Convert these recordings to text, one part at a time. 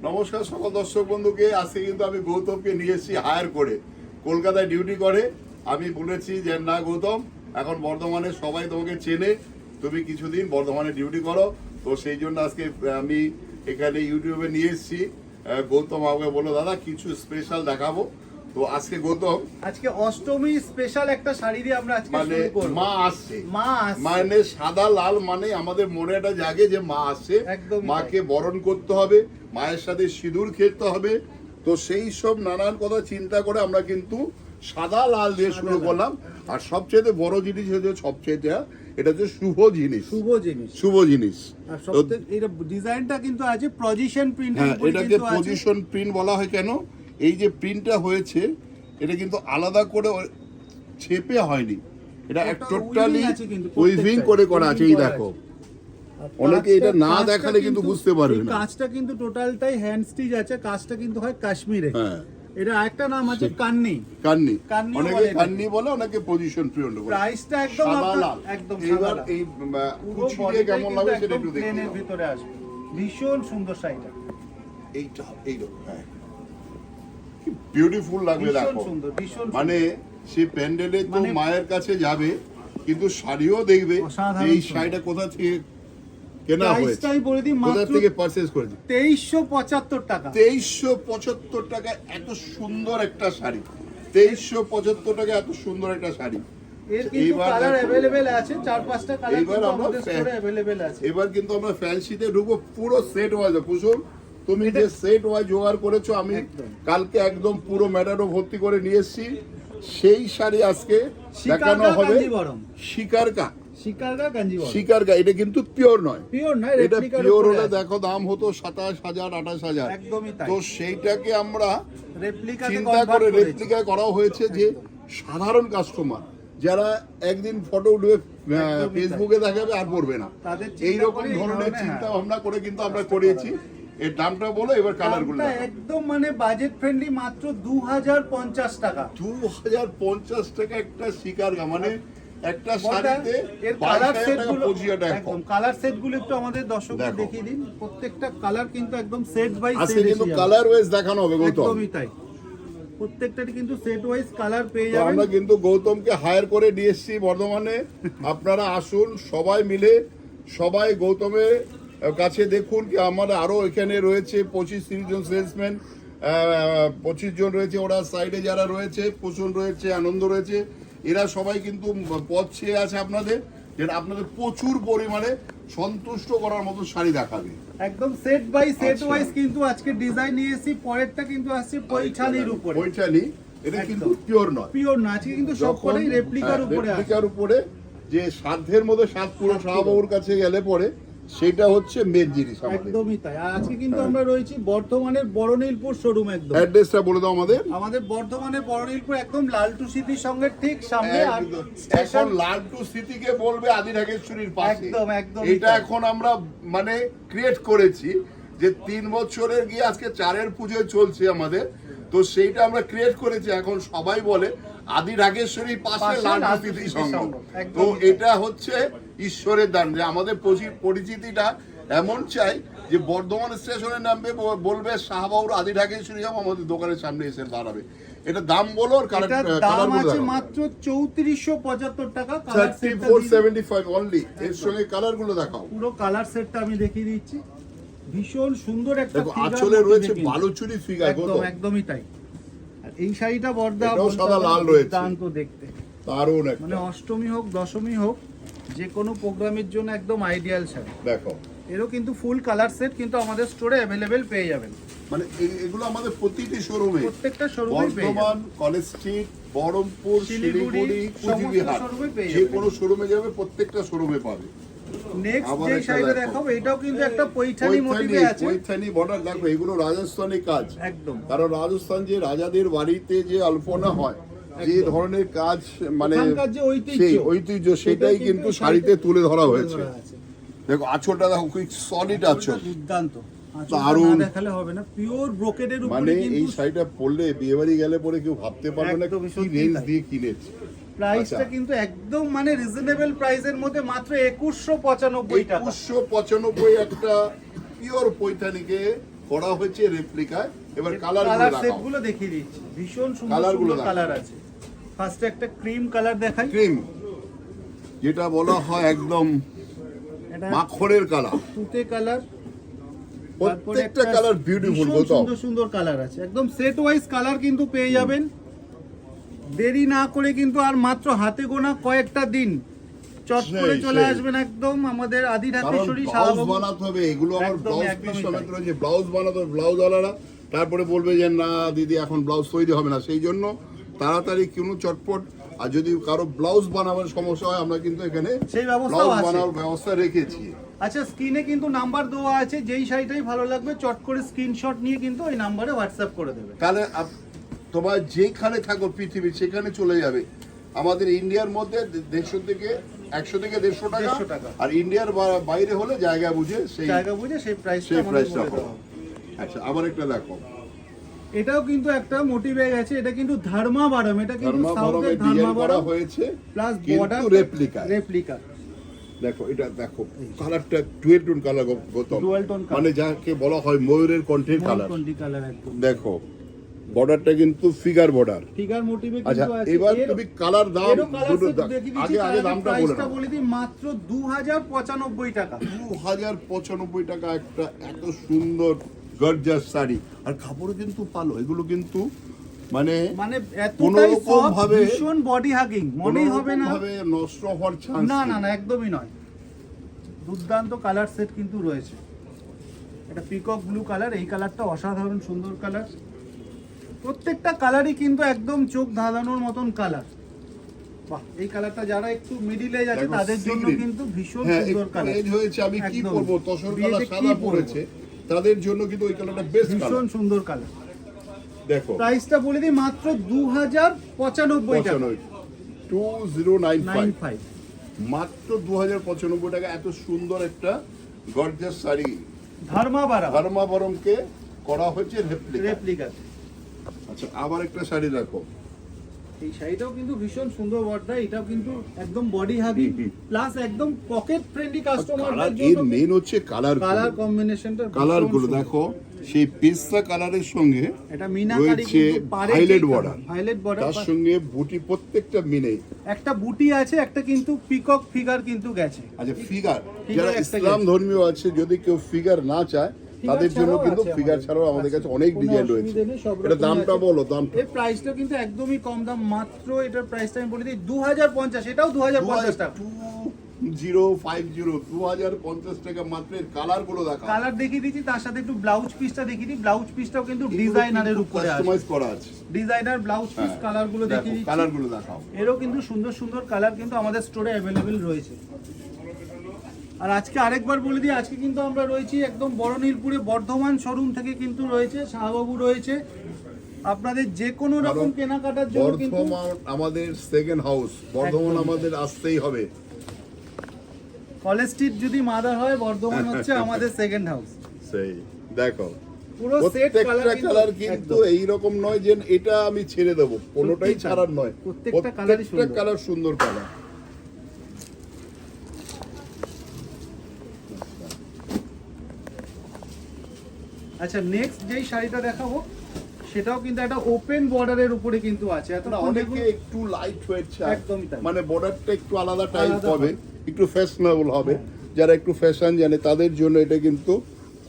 নমস্কার সকল দর্শক বন্ধুকে। আজকে কিন্তু আমি গৌতমকে নিয়ে এসেছি হায়ার করে, কলকাতায় ডিউটি করে। আমি বলেছি যে না গৌতম, এখন বর্ধমানে সবাই তোমাকে চেনে, তুমি কিছুদিন বর্ধমানে ডিউটি করো। তো সেই জন্য আজকে আমি এখানে ইউটিউবে নিয়ে এসেছি। গৌতম আমাকে বললো দাদা কিছু স্পেশাল দেখাবো। তো আজকে গৌতম আজকে অষ্টমী স্পেশাল একটা শাড়ি দিয়ে আমরা আজকে মানে শুরু করব। মা আসছে, মা আসছে। মানে সাদা লাল মানে আমাদের মনে একটা জাগে যে মা আসছে, একদমই মাকে বরণ করতে হবে, মায়ের সাথে সিঁদুর খেতে হবে। তো সেই সব নানান কথা চিন্তা করে আমরা কিন্তু সাদা লাল দিয়ে শুরু করলাম। আর সবচেয়ে বড় জিনিস হচ্ছে এটা হচ্ছে শুভ জিনিস, শুভ জিনিস, শুভ জিনিস। আর সবথেকে এটা ডিজাইনটা কিন্তু আছে পজিশন প্রিন্ট। হ্যাঁ, এটাকে পজিশন প্রিন্ট বলা হয় কেন? এই যে প্রিন্টটা হয়েছে এটা কিন্তু আলাদা করে ছেপে হয়নি, এটা টোটালি উইভিং করে করা আছে। এই দেখো, অনেকে এটা না দেখালে কিন্তু বুঝতে পারবে না। কাজটা কিন্তু টোটালটাই হ্যান্ড স্টিচ আছে। কাজটা কিন্তু হয় কাশ্মীরে। হ্যাঁ, এটা একটা নাম আছে কান্নি। কান্নি, কান্নি অনেকে বলে কান্নি বলে, অনেকে পজিশন প্রিন্ট বলে। প্রাইসটা একদম সাদা লাল। একদম এবার সাদা। এই পুরো কুচি দিয়ে বডিটা কেমন লাগবে সেটা একটু দেখুন। প্লেনের ভিতরে আসবে, ভীষণ সুন্দর শাড়িটা। এইটা এইরকম, হ্যাঁ, কি বিউটিফুল লাগবে ভীষণ দেখো। সুন্দর, ভীষণ মানে সে প্যান্ডেলে তো মানে মায়ের কাছে যাবে, কিন্তু শাড়িও দেখবে অসাধারণ এই সুন্দর। শাড়িটা কোথা থেকে কেনা হয়েছে, প্রাইসটাই বলে দিই, কোথা মাত্র থেকে পারচেজ করেছে। 2375 টাকা। 2375 টাকা এত সুন্দর একটা শাড়ি, 2375 টাকা এত সুন্দর একটা শাড়ি। এর কিন্তু কালার अवेलेबल আছে, 4-5টা কালার কিন্তু আমাদের স্টোরে अवेलेबल আছে। এবার কিন্তু আমরা ফ্যান্সিতে ঢুকবো পুরো সেট ওয়াইজ। কুসুম, তুমি যে সেট ওয়াইজ জোগাড় করেছো, আমি কালকে একদম পুরো ম্যাটারও ভর্তি করে নিয়ে এসেছি। সেই শাড়ি আজকে দেখানো হবে। শিকারকা, শিকারকা কাঞ্জিবরম। শিকারকা, এটা কিন্তু পিওর নয়, পিওর নয়, এটা রেপ্লিকার পিওর উপরে হলে আছে। দেখো দাম হতো 27,000 28,000। একদমই তাই। তো সেইটাকে আমরা রেপ্লিকাতে চিন্তা কনভার্ট করে করেছি। রেপ্লিকা করা হয়েছে যে সাধারণ কাস্টমার যারা একদিন ফটো উঠবে ফেসবুকে দেখাবে আর পড়বে না, তাদের চিন্তা এইরকম করে এই ধরনের ধরনের, চিন্তা ভাবনা করে কিন্তু আমরা করেছি। এর দামটা বলো, এবার কালারগুলো দামটা একদম মানে বাজেট ফ্রেন্ডলি, মাত্র 2050 টাকা। 2050 টাকা একটা শিকারকা, মানে একটা বলটা, শাড়িতে এর কালার 22,000 সেট টাকা, গুলো 25,000 টাকা একদম কম। কালার সেট গুলো একটু আমাদের দর্শকদের দেখো। দেখিয়ে দিন। প্রত্যেকটা কালার কিন্তু একদম সেট বাই আজকে সেট কিন্তু কালার ওয়াইজ দেখানো হবে গৌতম। একদমই তাই, প্রত্যেকটারই কিন্তু সেট ওয়াইজ কালার পেয়ে তো যাবেন। আমরা কিন্তু গৌতমকে হায়ার করে নিয়ে এসেছি বর্ধমানে। আপনারা আসুন সবাই মিলে, সবাই গৌতমের কাছে দেখুন কি আমাদের আরো এখানে রয়েছে 25-30 জন সেলসম্যান, 25 জন রয়েছে। ওরা সাইডে যারা রয়েছে, কুসুম রয়েছে, আনন্দ রয়েছে, এরা সবাই কিন্তু পথ ছেয়ে আছে আপনাদের, যেটা আপনাদের প্রচুর পরিমাণে সন্তুষ্ট করার মতো শাড়ি দেখাবে। একদম সেট বাই সেট আচ্ছা। ওয়াইজ কিন্তু আজকে ডিজাইন নিয়ে এসেছি। পরেরটা কিন্তু আসছে পৈঠানির উপরে। পৈঠানি, এটা কিন্তু পিওর নয়, পিওর না, আজকে কিন্তু সবকটাই রেপ্লিকার উপরে আছে। রেপ্লিকার উপরে, যে সাধ্যের মধ্যে সাত পুরো শাহবাবুর কাছে গেলে পরে সেটা হচ্ছে মেন জিনিস আমাদের। একদমই তাই। আর আজকে কিন্তু আমরা রয়েছি বর্ধমানের বড়নীলপুর শোরুম। একদম অ্যাড্রেসটা বলে দাও আমাদের। আমাদের বর্ধমানের বড়নীলপুর একদম লালটু সিটির সঙ্গে ঠিক সামনে। আর একদম। এখন স্টেশন লালটু স্মৃতিকে বলবে আদি ঢাকেশ্বরীর পাশে। একদম একদম। এটা এখন আমরা মানে ক্রিয়েট করেছি যে 3 বছরের গিয়ে আজকে 4-এর পুজোয় চলছে আমাদের। তো সেইটা আমরা ক্রিয়েট করেছি, এখন সবাই বলে আদি ঢাকেশ্বরীর পাশে লালটু স্মৃতি সংঘ। তো এটা হচ্ছে ঈশ্বরের দান যে আমাদের পরিচিতিটা এমন চাই যে বর্ধমান স্টেশনে নামবে, বলবে শাহবাবুর আদি ঢাকেশ্বরী যাবো, আমাদের দোকানের সামনে এসে দাঁড়াবে। এটা দাম বলো, আর এটার দাম আছে মাত্র 3475 টাকা। কালার সেটটা 3475 অনলি। এর সঙ্গে কালার গুলো দেখাও। পুরো কালার সেটটা আমি দেখিয়ে দিচ্ছি। ভীষণ সুন্দর একটা দেখো figure আঁচলে মধ্যে রয়েছে দেখুন। বালুচুরি ফিগার, একদম একদমই তাই। আর এই শাড়িটা বর্দা এটাও সাদা লাল রয়েছে। দান্ত দেখতে দারুণ একটা, মানে অষ্টমী হোক দশমী হোক যে কোনো প্রোগ্রামের জন্য একদম আইডিয়াল শাড়ি। দেখো এরও কিন্তু ফুল কালার সেট কিন্তু আমাদের স্টোরে অ্যাভেলেবেল পেয়ে যাবেন। মানে এগুলো আমাদের প্রতিটি শোরুমে, প্রত্যেকটা শোরুমে পেয়ে বর্ধমান, যাবেন। কলেজ স্ট্রিট, বহরমপুর, শিলিগুড়ি, শিলিগুড়ি, সমস্ত কুচবিহার, শোরুমে পেয়ে যে যাবেন। কোনো শোরুমে যাবে প্রত্যেকটা শোরুমে পাবে। নেক্সট আবার যে একটা শাড়িটা দেখো। দেখাবো এটাও কিন্তু একটা পৈঠানি মোটিভে আছে। পৈঠানি বর্ডার, দেখো এগুলো রাজস্থানি কাজ। একদম কারণ রাজস্থান যে রাজাদের বাড়িতে যে আলপনা হয়, যে ধরনের কাজ, মানে ওখানকার যে সেই ঐতিহ্য সেটাই কিন্তু শাড়িতে তুলে ধরা হয়েছে। আছে। দেখো আঁচলটা দেখো কি সলিড আঁচল, দুর্দান্ত। দারুণ। না দেখালে হবে না, পিওর ব্রোকেডের উপরে মানে কিন্তু এই শাড়িটা পরলে বিয়ে বাড়ি গেলে পরে কেউ ভাবতে পারবে না একদমই কি সত্যি রেঞ্জ তাই। দিয়ে কিনেছে। প্রাইসটা আচ্ছা। কিন্তু একদম মানে রিজনেবল প্রাইসের মধ্যে মাত্র 2195 টাকা। 2195 একটা পিওর পৈঠানিকে করা হয়েছে রেপ্লিকায়। এবার কালার কালার সেট গুলো দেখিয়ে দিচ্ছি, ভীষণ সুন্দর কালারগুলো সুন্দর কালার আছে। ফার্স্টে একটা ক্রিম কালার দেখাই, ক্রিম যেটা বলা হয় একদম এটা মাখনের কালার, তুতে কালার, প্রত্যেকটা কালার বিউটিফুল। সুন্দর সুন্দর কালার আছে, একদম সেট ওয়াইজ কালার কিন্তু পেয়ে যাবেন। দেরি না করে কিন্তু আর মাত্র হাতে গোনা কয়েকটা দিন চট করে চলে আসবেন একদম আমাদের আদি ঢাকেশ্বরী ব্লাউজ বানাতে হবে, এগুলো আমার ব্লাউজ পিস সমেত রয়েছে, ব্লাউজ বানাতে হবে, ব্লাউজ ওয়ালারা তারপরে বলবে যে না দিদি এখন ব্লাউজ তৈরি হবে না, সেই জন্য তাড়াতাড়ি কিনুন চটপট। আর যদি কারো ব্লাউজ বানাবার সমস্যা হয় আমরা কিন্তু এখানে সেই ব্যবস্থাও ব্লাউজ আছে। বানানোর ব্যবস্থা রেখেছি। আচ্ছা, স্ক্রিনে কিন্তু নাম্বার দেওয়া আছে, যেই শাড়িটাই ভালো লাগবে চট করে স্ক্রিনশট নিয়ে কিন্তু ওই নাম্বারে হোয়াটসঅ্যাপ করে দেবে। তাহলে তোমার যেখানে থাকো পৃথিবী সেখানে চলে যাবে। আমাদের ইন্ডিয়ার মধ্যে 150 থেকে 100 টাকা, আর ইন্ডিয়ার বাইরে হলে জায়গা বুঝে সেই প্রাইসটা হবে। আচ্ছা, আবার একটা দেখো, এটাও কিন্তু একটা মোটিভে গেছে, এটা কিন্তু ধর্মাবরম, এটা কিন্তু সাউথের ডিজাইন করা ধর্মাবরম হয়েছে প্লাস কিন্তু রেপ্লিকা। দেখো এটা দেখো, কালারটা dual tone colour, dual tone colour, মানে যাকে বলা হয় ময়ূরের কণ্ঠের কালার। একদম দেখো বর্ডারটা কিন্তু ফিগার বর্ডার, ফিগার মোটিভে আচ্ছা কিন্তু আছে। এবার তুমি কালার দাম দুটো আগে দামটা বলে প্রাইসটা বলে দিই, মাত্র 2095 টাকা। 2095 টাকা একটা এত সুন্দর গর্জাস শাড়ি, আর কাপড়ও কিন্তু ভালো। এগুলো কিন্তু মানে এতটাই সফট, ভীষণ বডি হাগিং, মনেই হবে না ভাবে নষ্ট হওয়ার চান্স না না না, একদমই নয়। দুর্দান্ত কালার সেট কিন্তু রয়েছে। এটা পিকক ব্লু কালার, এই কালারটা অসাধারণ সুন্দর কালার। প্রত্যেকটা কালারই কিন্তু একদম চোখ ধাঁধানোর মতন কালার। বাহ, এই কালারটা যারা একটু মিডিল এজ আছে তাদের জন্য কিন্তু ভীষণ সুন্দর কালার। এজ হয়েছে আমি কি করব, তসর কালার সাদা পড়েছে, তাদের জন্য কিন্তু ওই কালারটা বেস্ট কালার, ভীষণ সুন্দর কালার। দেখো প্রাইসটা বলে দিই, মাত্র 2095 টাকা, 2095, মাত্র 2095 টাকা। এত সুন্দর একটা গর্জাস শাড়ি ধর্মাবরমকে করা হয়েছে রেপ্লিকা। আচ্ছা, আবার একটা শাড়ি দেখো, এই শাড়িটাও কিন্তু ভীষণ সুন্দর বর্ডার, এটাও কিন্তু একদম বডি হাগি প্লাস একদম পকেট ফ্রেন্ডলি কাস্টমারদের জন্য। এর মেইন হচ্ছে কালার কম্বিনেশনটা, কালারগুলো দেখো, সেই পেস্তা কালারের সঙ্গে এটা মিনাকারি কিন্তু হাইলাইট বর্ডার, তার সঙ্গে বুটি, প্রত্যেকটা মিনে একটা বুটি আছে, একটা কিন্তু পিকক ফিগার কিন্তু গেছে। আচ্ছা, ফিগার যারা ইসলাম ধর্মীয় আছে, যদি কেউ ফিগার না চায় তাদের জন্য কিন্তু ফিগার ছাড়াও আমাদের কাছে অনেক ডিজাইন রয়েছে। এটা দামটা বলো, দামটা। এর প্রাইসটা কিন্তু একদমই কম দাম, মাত্র এটার প্রাইসটা আমি বলে দিই 2050, এটাও 2050 টাকা। 2050 টাকা মাত্র। কালার গুলো দেখো, কালার দেখিয়ে দিচ্ছি, তার সাথে একটু ব্লাউজ পিসটা দেখিয়ে দিই। ব্লাউজ পিসটাও কিন্তু ডিজাইনারের উপরে কাস্টমাইজ করা আছে, ডিজাইনার ব্লাউজ পিস। কালার গুলো দেখিয়ে দিচ্ছি, কালার গুলো দেখাও। এরও কিন্তু সুন্দর সুন্দর কালার কিন্তু আমাদের স্টোরে অ্যাভেলেবেল রয়েছে। আর আজকে আরেকবার বলে দিই, আজকে কিন্তু আমরা রয়েছি একদম বড়নীলপুরে বর্ধমান শোরুম থেকে কিন্তু রয়েছে, শাহবাবু রয়েছে। আপনাদের যে কোনো রকম কেনাকাটার জন্য কিন্তু আমাদের সেকেন্ড হাউস বর্ধমান, আমাদের আসতেই হবে। কলেজ স্ট্রিট যদি মাদার হয়, বর্ধমান হচ্ছে আমাদের সেকেন্ড হাউস। সেই দেখো, পুরো সেট কালার কিন্তু এই রকম নয় যে এটা আমি ছেড়ে দেবো, কোনোটাই ছাড়ার নয়, প্রত্যেকটা কালার সুন্দর কালার। আচ্ছা, নেক্সট যেই শাড়িটা দেখাবো সেটাও কিন্তু একটা ওপেন বর্ডারের উপরে কিন্তু আছে। এত অনেকে একটু লাইট ওয়েট চায়, একদমই তাই, মানে বর্ডারটা একটু আলাদা টাইপ হবে, একটু ফ্যাশনেবল হবে। যারা একটু ফ্যাশন জানে তাদের জন্য এটা কিন্তু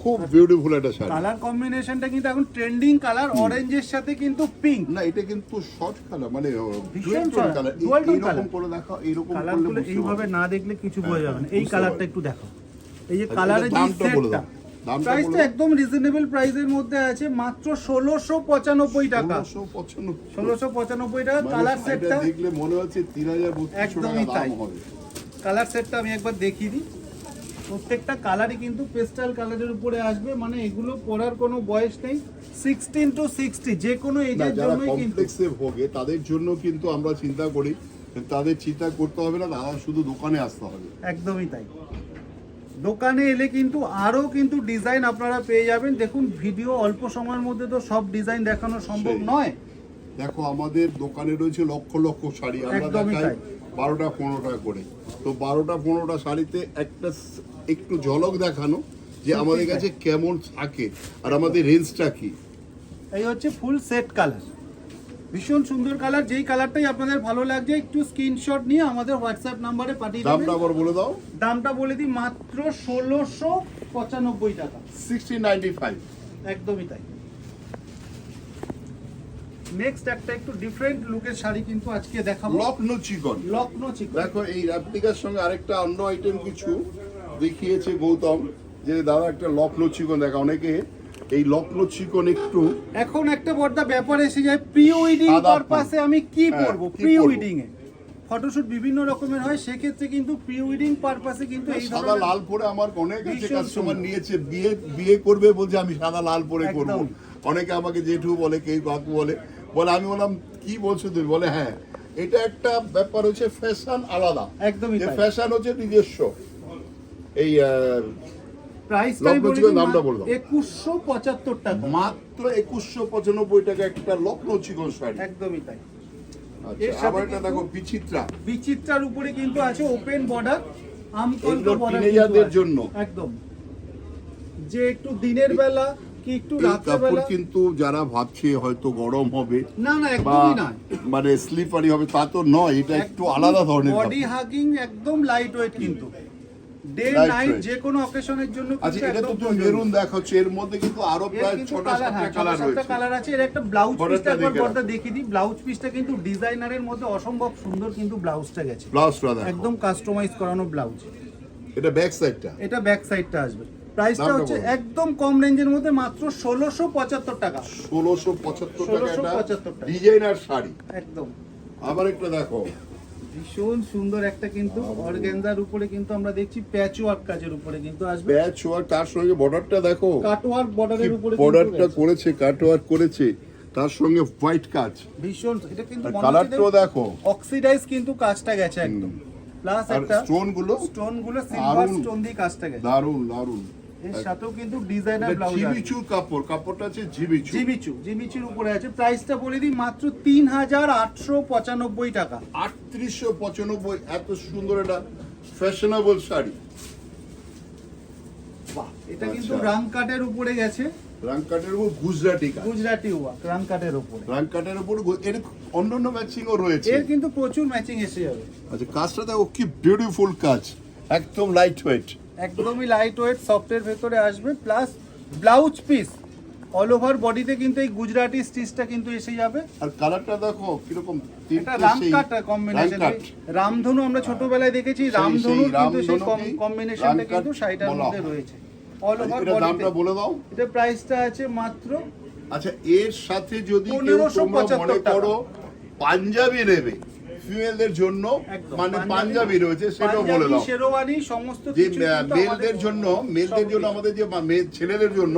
খুব বিউটিফুল একটা শাড়ি। কালার কম্বিনেশনটা কিন্তু এখন ট্রেন্ডিং কালার, অরেঞ্জের সাথে কিন্তু পিঙ্ক। না, এটা কিন্তু শর্ট কালার, মানে ভীষণ কালার। এরকম করে দেখো, এরকম কালারগুলো এইভাবে না দেখলে কিছু বোঝা যাবে না। এই কালারটা একটু দেখো, এই যে কালারের যে সেটটা, প্রাইসটা একদম রিজনেবল প্রাইসের মধ্যে আছে, মাত্র 1695 টাকা। 1695 টাকা কালার সেটটা, দেখলে মনে হচ্ছে 3000 একদমই তাই। কালার সেটটা আমি একবার দেখিয়ে দিই। প্রত্যেকটা কালারই কিন্তু পেস্টাল কালারের উপরে আসবে, মানে এগুলো পরার কোনো বয়স নেই। 16 to 60 যে কোনো এজের জন্যই কিন্তু, কমপ্লেক্সে ভোগে তাদের জন্য কিন্তু আমরা চিন্তা করি, তাদের চিন্তা করতে হবে না, দাদা শুধু দোকানে আসতে হবে। একদমই তাই, দোকানে এলে কিন্তু আরো কিন্তু ডিজাইন আপনারা পেয়ে যাবেন। দেখুন, ভিডিও অল্প সময়ের মধ্যে তো সব ডিজাইন দেখানো সম্ভব নয়। দেখো, আমাদের দোকানে রয়েছে লক্ষ লক্ষ শাড়ি, আমরা দেখাই 12টা 15টা করে। তো 12টা 15টা শাড়িতে একটা একটু ঝলক দেখানো, যে আমাদের কাছে কেমন থাকে আর আমাদের রেঞ্জটা কি। এই হচ্ছে ফুল সেট কালার, ভীষণ সুন্দর কালার। যেই কালারটাই আপনাদের ভালো লাগছে একটু স্ক্রিনশট নিয়ে আমাদের হোয়াটসঅ্যাপ নাম্বারে পাঠিয়ে দেবেন। দামটা আবার বলে দাও। দামটা বলে দিই মাত্র 1695 টাকা, 1695। একদমই তাই। নেক্সট একটা একটু ডিফারেন্ট লুকের শাড়ি কিন্তু আজকে দেখাবো, লখনৌ চিকন। লখনৌ চিকন। দেখো এই রেপ্লিকার সঙ্গে আরেকটা অন্য আইটেম কিছু দেখিয়েছে গৌতম, যে দাদা একটা লখনৌ চিকন দেখা। অনেকে এই লখনৌ চিকন একটু এখন একটা বড় ব্যাপার এসে যায়, প্রি ওয়েডিং সাদা পারপাসে আমি কি হ্যাঁ, পরবো। কি প্রি পরবো? ওয়েডিং এ ফটোশুট বিভিন্ন রকমের হয়, সেক্ষেত্রে কিন্তু প্রি ওয়েডিং পারপাসে কিন্তু এই সাদা ধরনের লাল পরে আমার অনেক আছে ভীষণ কাস্টমার সুন্দর। নিয়েছে, বিয়ে করবে বলছে আমি সাদা লাল পরে করব। একদম। অনেকে আমাকে জেঠু বলে, কেউ কাকু বলে, আমি বললাম কি বলছো তুমি, বলে হ্যাঁ এটা একটা ব্যাপার হচ্ছে ফ্যাশন আলাদা, একদমই যে তাই। ফ্যাশন হচ্ছে নিজস্ব। এই প্রাইসটাই লখনৌ বলে চিকন দিই, দামটা বলে দাও। 2175 টাকা, মাত্র 2195 টাকা একটা লখনৌ চিকন শাড়ি। একদমই তাই। আচ্ছা, এর সাথে আবার এটা কিন্তু দেখো বিচিত্রা, বিচিত্রার উপরে কিন্তু আছে ওপেন বর্ডার, আমতন্ত এগুলো বর্ডার teenagerদের জন্য। একদম, যে একটু দিনের বেলা কি একটু এই রাতের কাপড় বেলা, কিন্তু যারা ভাবছে হয়তো গরম হবে না না বা একদমই নয়, মানে স্লিপারি হবে তা তো নয়, এটা একটু আলাদা ধরনের বডি কাপড়। হাগিং, একদম লাইট ওয়েট কিন্তু ডে Light নাইট weight। যে কোনো অকেশনের জন্য আচ্ছা, কিন্তু এটা তো একদম তুমি প্রয়োজনীয়। মেরুন দেখাচ্ছ, এর মধ্যে কিন্তু আরো এর প্রায় কিন্তু 6টা 7টা কালার রয়েছে। কালার আছে। এর একটা ব্লাউজ Border পিসটা টা একবার দেখে বড়টা দেখিয়ে দিই। ব্লাউজ পিসটা কিন্তু ডিজাইনারের মধ্যে অসম্ভব সুন্দর কিন্তু ব্লাউজটা গেছে, ব্লাউজটা দেখো, একদম কাস্টমাইজ করানো ব্লাউজ। এটা ব্যাক সাইডটা। এটা ব্যাক সাইডটা আসবে। প্রাইসটা দামটা হচ্ছে বলো। একদম কম রেঞ্জের মধ্যে মাত্র 1675 টাকা, 1675 টাকা এটা 1675 টাকা। ডিজাইনার শাড়ি। একদম আবার একটা দেখো, ভীষণ সুন্দর একটা কিন্তু অর্গানজার উপরে কিন্তু আমরা দেখছি প্যাচ ওয়ার্ক কাজের উপরে কিন্তু আসবে, প্যাচ ওয়ার্ক, তার সঙ্গে বর্ডারটা দেখো, কাট ওয়ার্ক বর্ডারের উপরে বর্ডারটা করেছে, কাট ওয়ার্ক করেছে, তার সঙ্গে হোয়াইট কাজ, ভীষণ। এটা কিন্তু আর কালারটাও দেখো, অক্সিডাইজ কিন্তু কাজটা গেছে একদম, প্লাস আর একটা স্টোন গুলো স্টোন গুলো সিলভার দারুণ। স্টোন দিয়ে কাজটা গেছে। দারুন দারুন। এর সাথেও কিন্তু ডিজাইনার ব্লাউজ আছে। জিমিচু কাপড়, কাপড়টা আছে জিমিচু। জিমিচুর উপরে আছে। প্রাইসটা বলে দিই মাত্র 3895 টাকা, 3895। এত সুন্দর একটা ফ্যাশনেবল শাড়ি। বাহ। এটা কিন্তু আচ্ছা। রাং কাটের উপরে গেছে, রাংকাটের উপর গুজরাটি কাজ, গুজরাটি ওয়ার্ক রাং কাটের উপরে। রাংকাটের উপর এর অন্যান্য ম্যাচিংও রয়েছে। এর কিন্তু প্রচুর ম্যাচিং এসে যাবে, আচ্ছা, কাজটা দেখো কি বিউটিফুল কাজ, একদম লাইট ওয়েট। একদমই লাইট ওয়েট সফটের ভেতরে আসবে, plus blouse piece all over বডিতে কিন্তু এই গুজরাটি স্টিচটা কিন্তু এসে যাবে। আর কালারটা দেখো কিরকম, এটা রামকাট কম্বিনেশন, রামধনু আমরা ছোটবেলায় দেখেছি, রামধনু কিন্তু সেই কম্বিনেশনটা কিন্তু শাড়িটার মধ্যে রয়েছে অল ওভার এটা দামটা বডিতে। বলে দাও। এটা প্রাইসটা আছে মাত্র, আচ্ছা, এর সাথে যদি কেউ 1575 তোমরা মনে টাকা। করো পাঞ্জাবি নেবে ফিমেলদের জন্য, একদম, মানে পাঞ্জাবি রয়েছে, সেটাও বলে পাঞ্জাবি, দাও। শেরওয়ানি সমস্ত যে কিছু কিন্তু মেলদের আমাদের জন্য, আমাদের যে ছেলেদের জন্য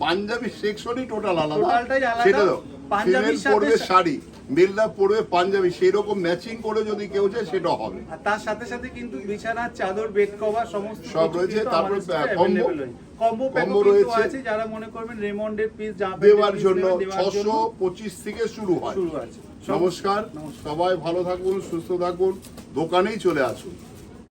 পাঞ্জাবি সেকশনই টোটাল আলাদা, টোটালটাই আলাদা। সেটা দাও। পাঞ্জাবির ফিমেল সাথে পরবে শাড়ি, মেলরা পরবে পাঞ্জাবি, সেই রকম ম্যাচিং করে যদি কেউ চায় সেটাও হবে। আর তার সাথে সাথে কিন্তু বিছানার চাদর, বেড কভার সমস্ত সব কিছু রয়েছে। কিন্তু তারপরে আমাদের কাছে combo available রয়েছে। কম্বো প্যাকও combo কিন্তু রয়েছে। আছে, যারা মনে করবেন রেমন্ডের পিস দেওয়ার জন্য 625 থেকে শুরু হয়। শুরু আছে। নমস্কার, সবাই ভালো থাকুন, সুস্থ থাকুন, দোকানেই চলে আসুন।